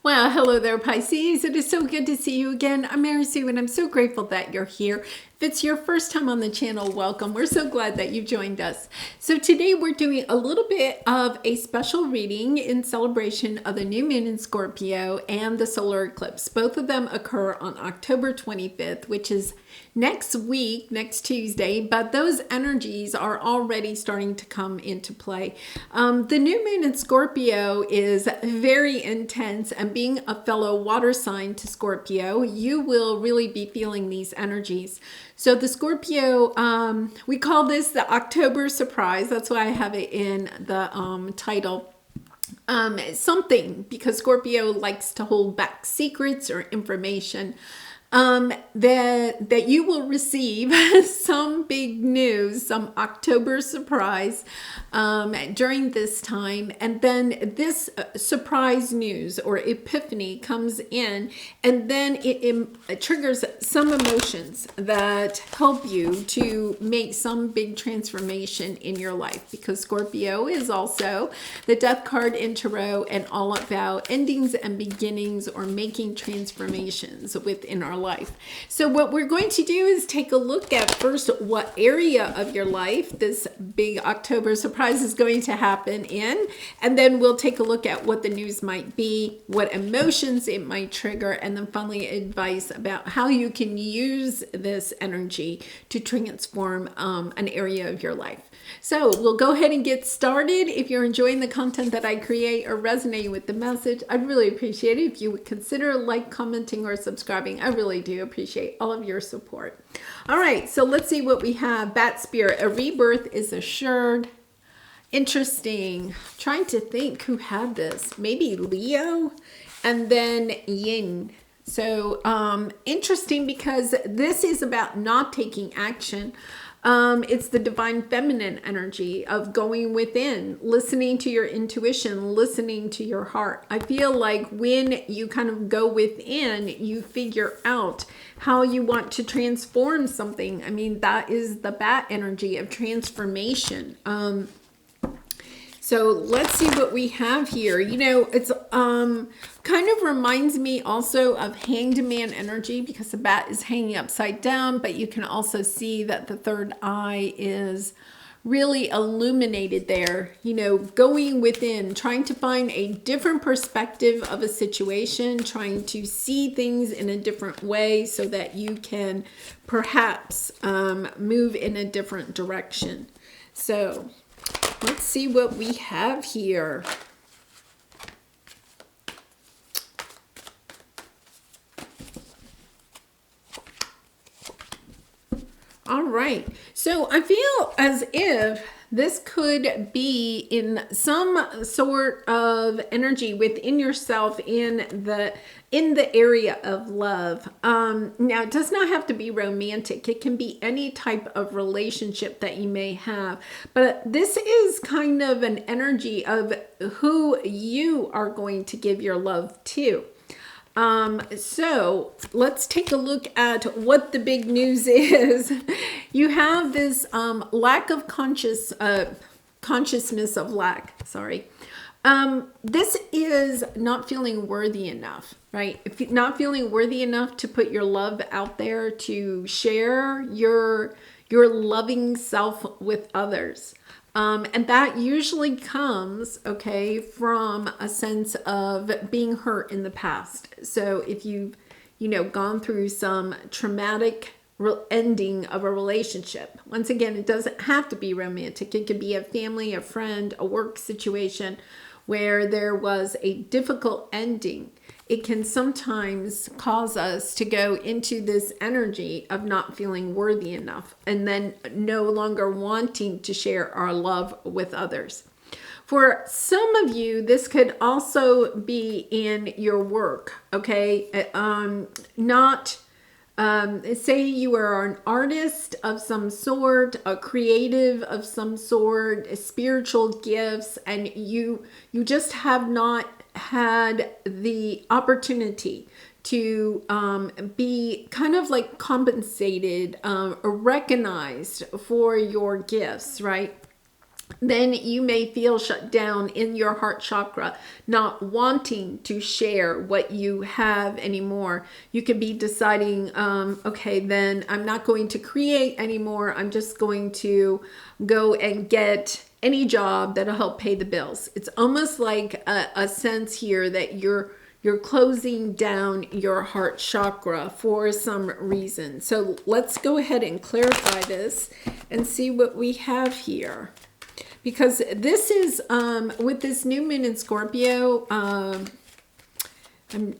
Well, hello there, Pisces. It is so good to see you again. I'm Mary Sue, and I'm so grateful that you're here. If it's your first time on the channel, welcome. We're so glad that you joined us. So today we're doing a little bit of a special reading in celebration of the new moon in Scorpio and the solar eclipse. Both of them occur on October 25th, which is next week, next Tuesday, but those energies are already starting to come into play. The new moon in Scorpio is very intense, and being a fellow water sign to Scorpio, you will really be feeling these energies. So the Scorpio, we call this the October surprise. That's why I have it in the title. Something, because Scorpio likes to hold back secrets or information. That you will receive some big news, some October surprise during this time. And then this surprise news or epiphany comes in, and then it triggers some emotions that help you to make some big transformation in your life, because Scorpio is also the death card in tarot and all about endings and beginnings or making transformations within our life. So what we're going to do is take a look at first what area of your life this big October surprise is going to happen in, and then we'll take a look at what the news might be, what emotions it might trigger, and then finally advice about how you can use this energy to transform an area of your life. So we'll go ahead and get started. If you're enjoying the content that I create or resonating with the message, I'd really appreciate it if you would consider like, commenting, or subscribing. I really do appreciate all of your support. All right, so let's see what we have. Bat Spirit, a rebirth is assured. Interesting. Trying to think who had this. Maybe Leo, and then Yin. So interesting, because this is about not taking action. It's the divine feminine energy of going within, listening to your intuition, listening to your heart. I feel like when you kind of go within, you figure out how you want to transform something. I mean, that is the bat energy of transformation. So let's see what we have here. You know, it's kind of reminds me also of Hanged Man energy, because the bat is hanging upside down, but you can also see that the third eye is really illuminated there. You know, going within, trying to find a different perspective of a situation, trying to see things in a different way so that you can perhaps move in a different direction. So let's see what we have here. All right. So I feel as if this could be in some sort of energy within yourself in the area of love. Now, it does not have to be romantic. It can be any type of relationship that you may have. But this is kind of an energy of who you are going to give your love to. So let's take a look at what the big news is. You have this lack of consciousness of lack. Sorry. This is not feeling worthy enough, right? If you're not feeling worthy enough to put your love out there, to share your loving self with others. And that usually comes, okay, from a sense of being hurt in the past. So if you've, gone through some traumatic ending of a relationship, once again, it doesn't have to be romantic. It could be a family, a friend, a work situation where there was a difficult ending. It can sometimes cause us to go into this energy of not feeling worthy enough, and then no longer wanting to share our love with others. For some of you, this could also be in your work, okay? Say you are an artist of some sort, a creative of some sort, spiritual gifts, and you just have not had the opportunity to be kind of like compensated or recognized for your gifts, right? then you may feel shut down in your heart chakra, not wanting to share what you have anymore. You could be deciding, okay, then I'm not going to create anymore. I'm just going to go and get any job that'll help pay the bills. It's almost like a sense here that you're closing down your heart chakra for some reason. So let's go ahead and clarify this and see what we have here. Because this is, with this new moon in Scorpio, I'm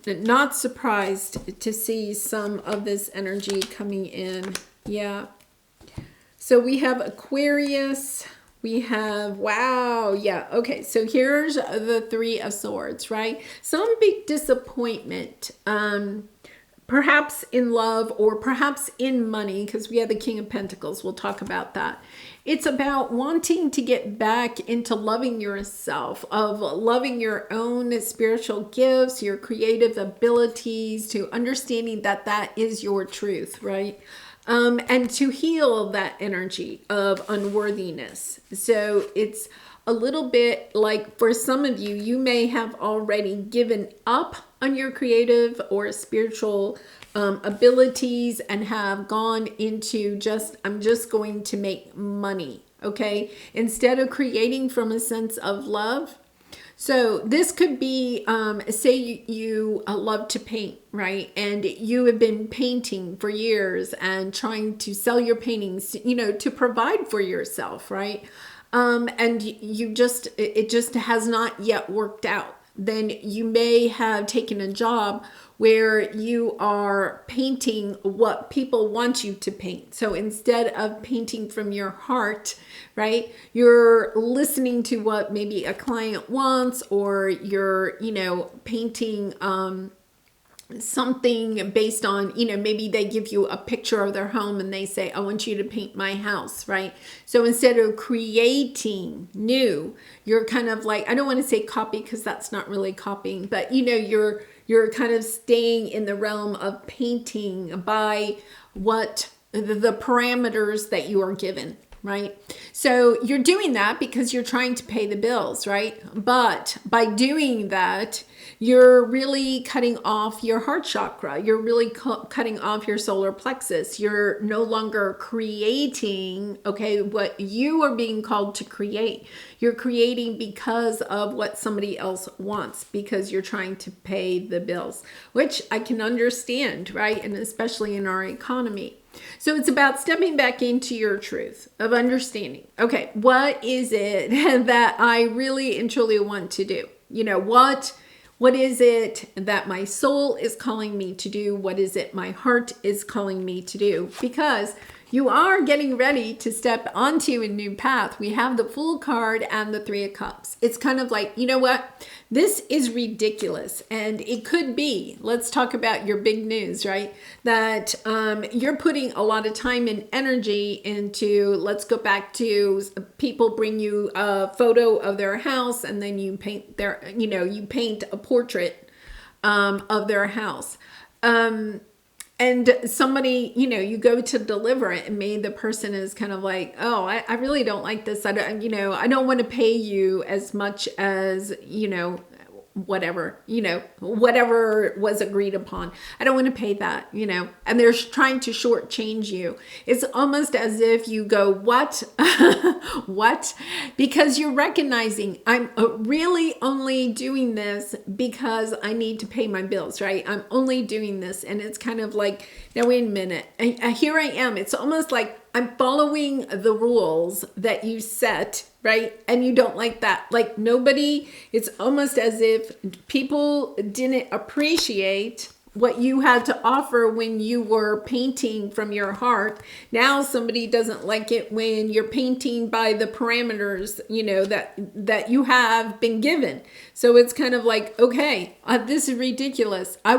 not surprised to see some of this energy coming in. Yeah. So we have Aquarius. We have, wow, yeah, okay, so here's the Three of Swords, right? Some big disappointment, perhaps in love or perhaps in money, because we have the King of Pentacles. We'll talk about that. It's about wanting to get back into loving yourself, of loving your own spiritual gifts, your creative abilities, to understanding that that is your truth, right? And to heal that energy of unworthiness. So it's a little bit like, for some of you, you may have already given up on your creative or spiritual abilities and have gone into I'm just going to make money, okay? Instead of creating from a sense of love. So this could be, say you love to paint, right? And you have been painting for years and trying to sell your paintings, to provide for yourself, right? And it just has not yet worked out. Then you may have taken a job where you are painting what people want you to paint. So instead of painting from your heart, right, you're listening to what maybe a client wants, or you're, painting something based on, maybe they give you a picture of their home and they say, I want you to paint my house, right? So instead of creating new, you're kind of like, I don't want to say copy because that's not really copying, but you're kind of staying in the realm of painting by what the parameters that you are given, right? So you're doing that because you're trying to pay the bills, right? But by doing that, you're really cutting off your heart chakra. You're really cutting off your solar plexus. You're no longer creating, okay, what you are being called to create. You're creating because of what somebody else wants, because you're trying to pay the bills, which I can understand, right? And especially in our economy. So it's about stepping back into your truth of understanding. Okay, what is it that I really and truly want to do? What is it that my soul is calling me to do? What is it my heart is calling me to do? Because you are getting ready to step onto a new path. We have the Fool card and the Three of Cups. It's kind of like, you know what? This is ridiculous. And it could be, let's talk about your big news, right? That you're putting a lot of time and energy into, let's go back to people bring you a photo of their house and then you paint you paint a portrait of their house. And somebody, you go to deliver it and maybe the person is kind of like, oh, I really don't like this. I don't want to pay you as much as, whatever was agreed upon. I don't want to pay that, and they're trying to shortchange you. It's almost as if you go, what? What? Because you're recognizing I'm really only doing this because I need to pay my bills, right? I'm only doing this. And it's kind of like, now wait a minute. Here I am. It's almost like I'm following the rules that you set, right? And you don't like that. Like nobody, it's almost as if people didn't appreciate what you had to offer when you were painting from your heart. Now somebody doesn't like it when you're painting by the parameters, that you have been given. So it's kind of like, okay, this is ridiculous. I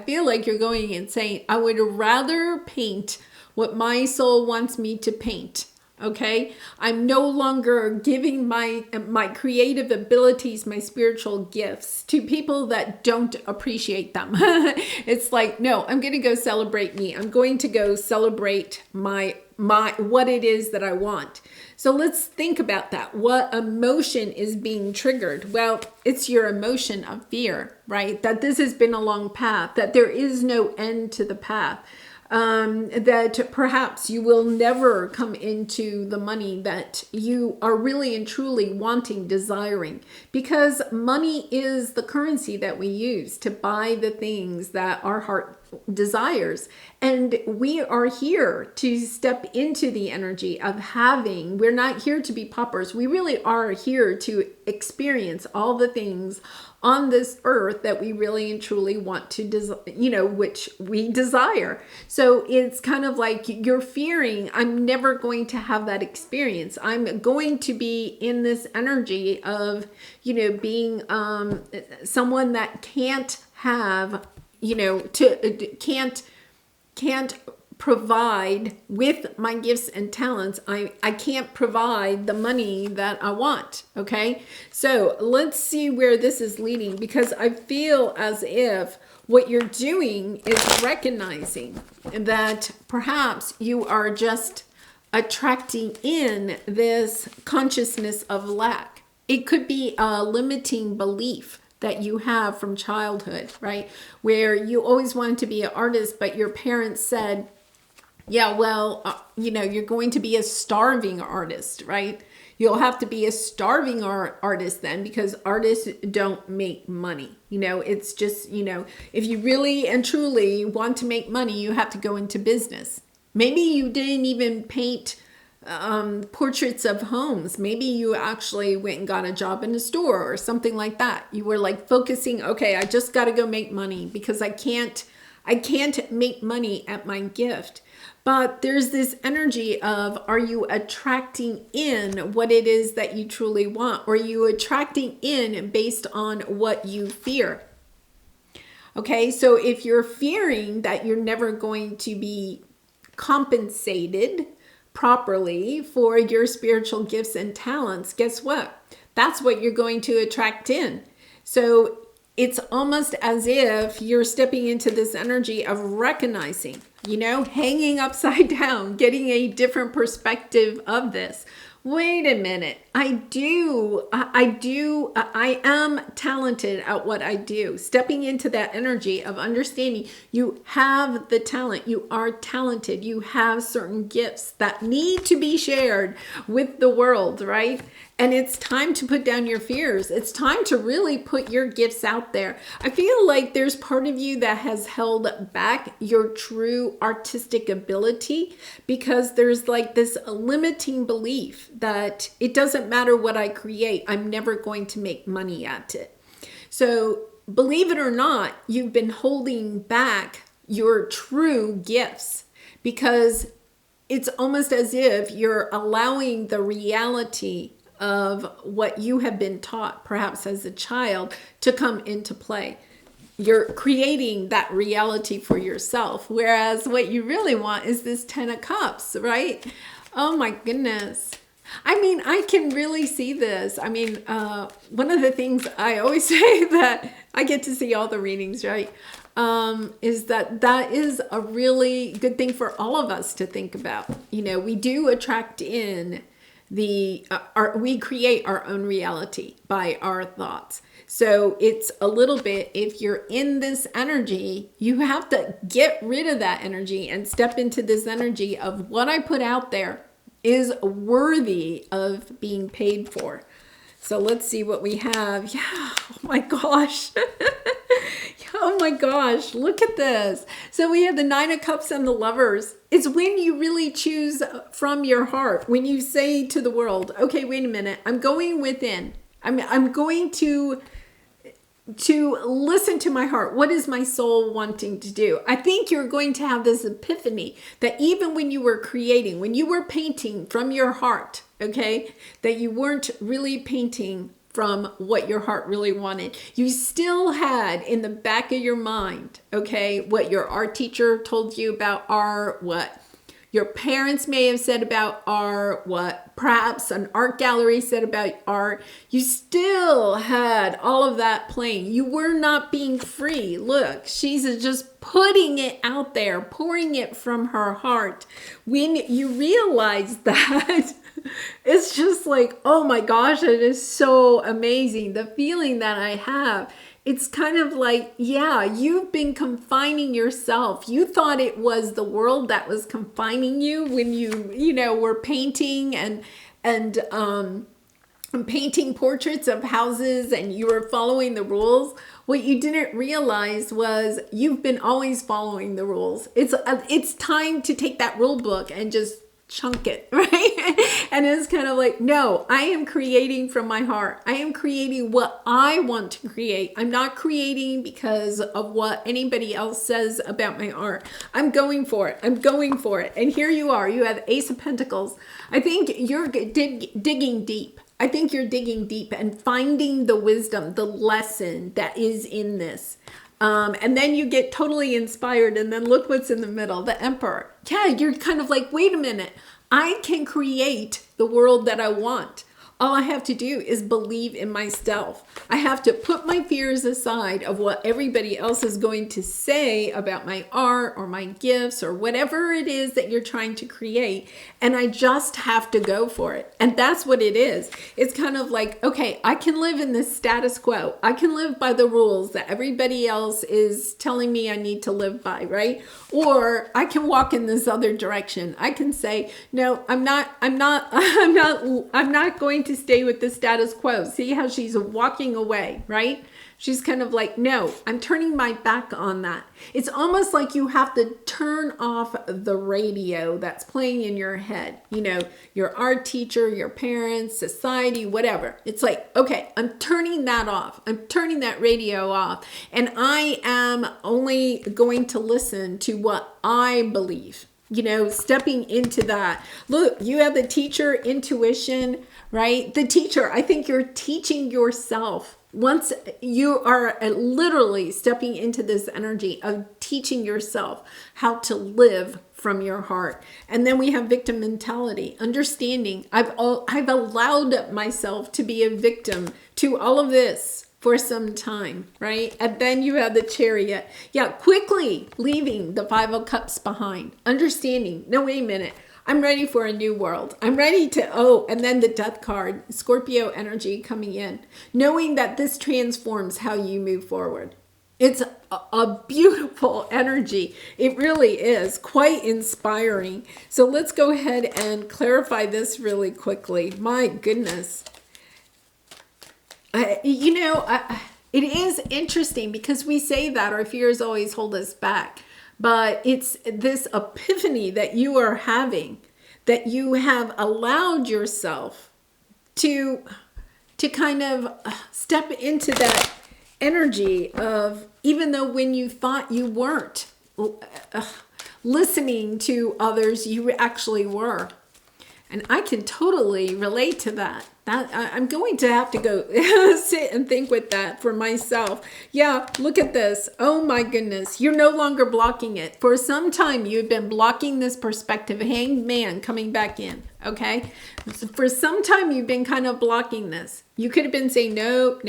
feel like you're going insane. I would rather paint what my soul wants me to paint. Okay, I'm no longer giving my creative abilities, my spiritual gifts to people that don't appreciate them. It's like, no, I'm going to go celebrate me. I'm going to go celebrate my what it is that I want. So let's think about that. What emotion is being triggered? Well, it's your emotion of fear, right? That this has been a long path, that there is no end to the path. That perhaps you will never come into the money that you are really and truly wanting, desiring, because money is the currency that we use to buy the things that our heart desires. And we are here to step into the energy of having. We're not here to be paupers. We really are here to experience all the things on this earth that we really and truly want to, which we desire. So it's kind of like you're fearing, I'm never going to have that experience. I'm going to be in this energy of, being someone that can't have, can't provide with my gifts and talents. I can't provide the money that I want. Okay. So let's see where this is leading, because I feel as if what you're doing is recognizing that perhaps you are just attracting in this consciousness of lack. It could be a limiting belief that you have from childhood, right? Where you always wanted to be an artist, but your parents said, yeah, well, you're going to be a starving artist, right? You'll have to be a starving artist then, because artists don't make money. It's just, if you really and truly want to make money, you have to go into business. Maybe you didn't even paint portraits of homes. Maybe you actually went and got a job in a store or something like that. You were like focusing, okay, I just got to go make money because I can't make money at my gift. But there's this energy of, are you attracting in what it is that you truly want? Or are you attracting in based on what you fear? Okay, so if you're fearing that you're never going to be compensated properly for your spiritual gifts and talents, guess what? That's what you're going to attract in. So it's almost as if you're stepping into this energy of recognizing, hanging upside down, getting a different perspective of this. Wait a minute. I am talented at what I do. Stepping into that energy of understanding you have the talent. You are talented. You have certain gifts that need to be shared with the world, right? And it's time to put down your fears. It's time to really put your gifts out there. I feel like there's part of you that has held back your true artistic ability because there's like this limiting belief that it doesn't matter what I create, I'm never going to make money at it. So believe it or not, you've been holding back your true gifts because it's almost as if you're allowing the reality of what you have been taught, perhaps as a child, to come into play. You're creating that reality for yourself, whereas what you really want is this 10 of Cups, right? Oh my goodness. I mean, I can really see this. I mean, one of the things I always say that I get to see all the readings, right? Is that is a really good thing for all of us to think about. We do attract in we create our own reality by our thoughts. So it's a little bit, if you're in this energy, you have to get rid of that energy and step into this energy of what I put out there is worthy of being paid for. So let's see what we have. Yeah, oh my gosh. Oh my gosh, look at this. So we have the 9 of Cups and the Lovers. It's when you really choose from your heart. When you say to the world, okay, wait a minute, I'm going within. I'm going to listen to my heart. What is my soul wanting to do? I think you're going to have this epiphany that even when you were creating, when you were painting from your heart, okay, that you weren't really painting from what your heart really wanted. You still had in the back of your mind, okay, what your art teacher told you about art, what your parents may have said about art, what perhaps an art gallery said about art. You still had all of that playing. You were not being free. Look, she's just putting it out there, pouring it from her heart. When you realize that, It's just like, oh my gosh, it is so amazing. The feeling that I have, it's kind of like, yeah, you've been confining yourself. You thought it was the world that was confining you when were painting and painting portraits of houses and you were following the rules. What you didn't realize was you've been always following the rules. It's time to take that rule book and just chunk it, right? And it's kind of like, no, I am creating from my heart. I am creating what I want to create. I'm not creating because of what anybody else says about my art. I'm going for it. I'm going for it. And here you are. You have Ace of Pentacles. I think you're digging deep. I think you're digging deep and finding the wisdom, the lesson that is in this. And then you get totally inspired, and then look what's in the middle, the Emperor. Yeah, you're kind of like, wait a minute, I can create the world that I want. All I have to do is believe in myself. I have to put my fears aside of what everybody else is going to say about my art or my gifts or whatever it is that you're trying to create. And I just have to go for it. And that's what it is. It's kind of like, okay, I can live in this status quo. I can live by the rules that everybody else is telling me I need to live by, right? Or I can walk in this other direction. I can say, no, I'm not going to stay with the status quo. See how she's walking away, right? She's kind of like, no, I'm turning my back on that. It's almost like you have to turn off the radio that's playing in your head. Your art teacher, your parents, society, whatever. It's like, okay, I'm turning that off. I'm turning that radio off. And I am only going to listen to what I believe. Stepping into that. Look, you have the teacher intuition, right? The teacher, I think you're teaching yourself. Once you are literally stepping into this energy of teaching yourself how to live from your heart. And then we have victim mentality, understanding. I've allowed myself to be a victim to all of this for some time, right? And then you have the Chariot. Yeah, quickly leaving the Five of Cups behind. Understanding, no, wait a minute. I'm ready for a new world. I'm ready to, and then the Death card, Scorpio energy coming in. Knowing that this transforms how you move forward. It's a beautiful energy. It really is quite inspiring. So let's go ahead and clarify this really quickly. My goodness. It is interesting because we say that our fears always hold us back, but it's this epiphany that you are having, that you have allowed yourself to kind of step into that energy of, even though when you thought you weren't listening to others, you actually were. And I can totally relate to that. I'm going to have to go sit and think with that for myself. Yeah, look at this. Oh my goodness. You're no longer blocking it. For some time, you've been blocking this perspective. Hanged man coming back in. Okay. For some time, you've been kind of blocking this. You could have been saying, no,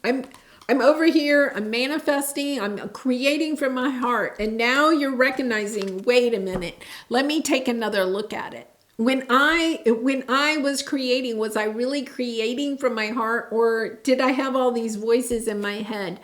I'm over here. I'm manifesting. I'm creating from my heart. And now you're recognizing, wait a minute. Let me take another look at it. When I was creating, was I really creating from my heart, or did I have all these voices in my head?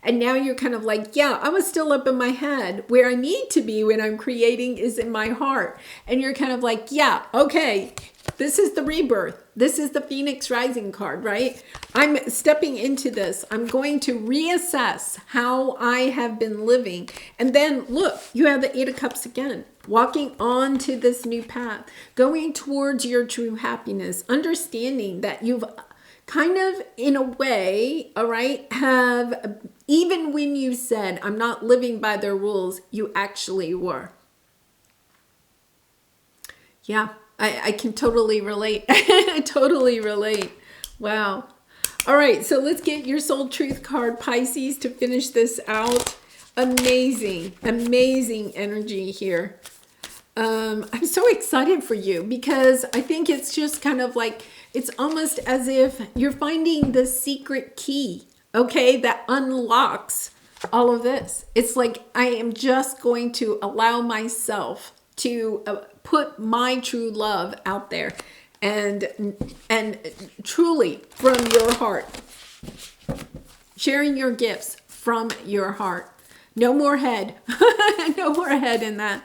And now you're kind of like, yeah, I was still up in my head. Where I need to be when I'm creating is in my heart. And you're kind of like, yeah, okay, this is the rebirth. This is the Phoenix Rising card, right? I'm stepping into this. I'm going to reassess how I have been living. And then look, you have the Eight of Cups again. Walking on to this new path, going towards your true happiness, understanding that you've kind of, in a way, all right, have, even when you said, I'm not living by their rules, you actually were. Yeah, I can totally relate. Totally relate. Wow. All right, so let's get your soul truth card, Pisces, to finish this out. Amazing, amazing energy here. I'm so excited for you because I think it's just kind of like, it's almost as if you're finding the secret key, okay, that unlocks all of this. It's like, I am just going to allow myself to put my true love out there. and truly from your heart, sharing your gifts from your heart. No more head. No more head in that.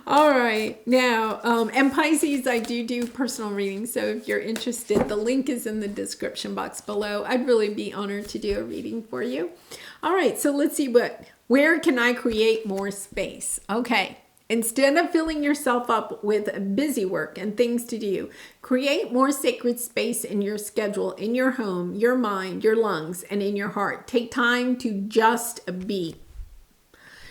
All right. Now, and Pisces, I do personal readings. So if you're interested, the link is in the description box below. I'd really be honored to do a reading for you. All right. So let's see where can I create more space? Okay. Instead of filling yourself up with busy work and things to do, create more sacred space in your schedule, in your home, your mind, your lungs, and in your heart. Take time to just be.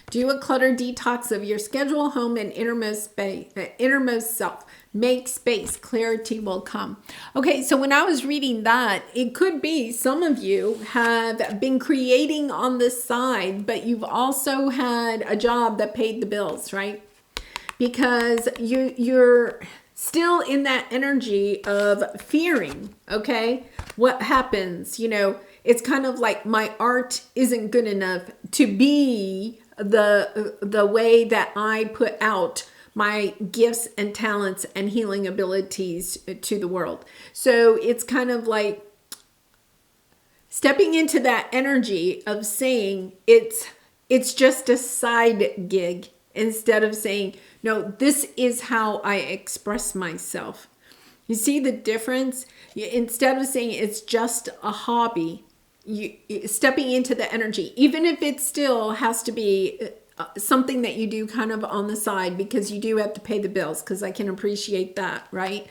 Do a clutter detox of your schedule, home, and innermost self. Make space. Clarity will come. Okay, so when I was reading that, it could be some of you have been creating on the side, but you've also had a job that paid the bills, right? Because you're still in that energy of fearing, okay? What happens? You know, it's kind of like my art isn't good enough to be the way that I put out my gifts and talents and healing abilities to the world. So it's kind of like stepping into that energy of saying it's just a side gig, instead of saying, no, this is how I express myself. You see the difference? Instead of saying it's just a hobby, you stepping into the energy, even if it still has to be something that you do kind of on the side, because you do have to pay the bills, because I can appreciate that, right?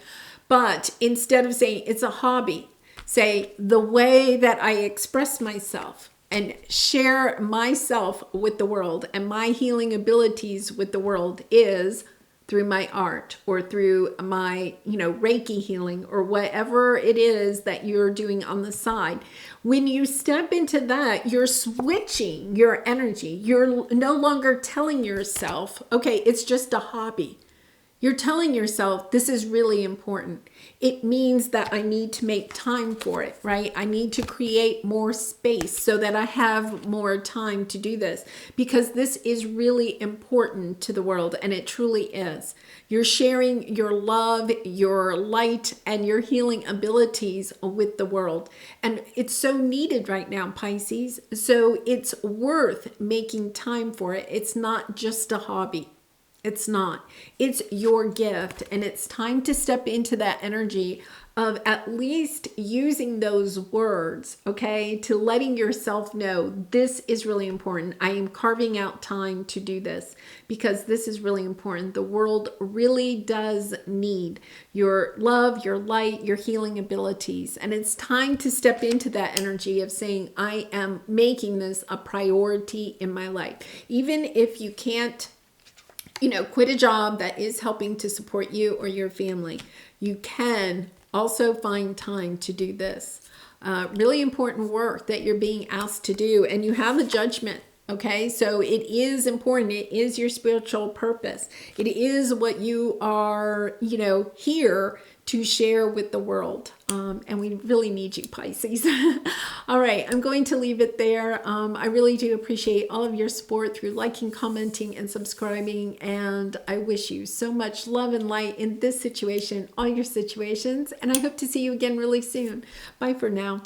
But instead of saying it's a hobby, say the way that I express myself and share myself with the world and my healing abilities with the world is through my art, or through my, Reiki healing, or whatever it is that you're doing on the side. When you step into that, you're switching your energy. You're no longer telling yourself, okay, it's just a hobby. You're telling yourself, this is really important. It means that I need to make time for it, right? I need to create more space so that I have more time to do this, because this is really important to the world, and it truly is. You're sharing your love, your light, and your healing abilities with the world. And it's so needed right now, Pisces. So it's worth making time for it. It's not just a hobby. It's not. It's your gift, and it's time to step into that energy of at least using those words, okay, to letting yourself know this is really important. I am carving out time to do this because this is really important. The world really does need your love, your light, your healing abilities, and it's time to step into that energy of saying, I am making this a priority in my life. Even if you can't quit a job that is helping to support you or your family, you can also find time to do this. Really important work that you're being asked to do, and you have a judgment. Okay, so it is important. It is your spiritual purpose. It is what you are, here to share with the world. And we really need you, Pisces. All right, I'm going to leave it there. I really do appreciate all of your support through liking, commenting, and subscribing. And I wish you so much love and light in this situation, all your situations. And I hope to see you again really soon. Bye for now.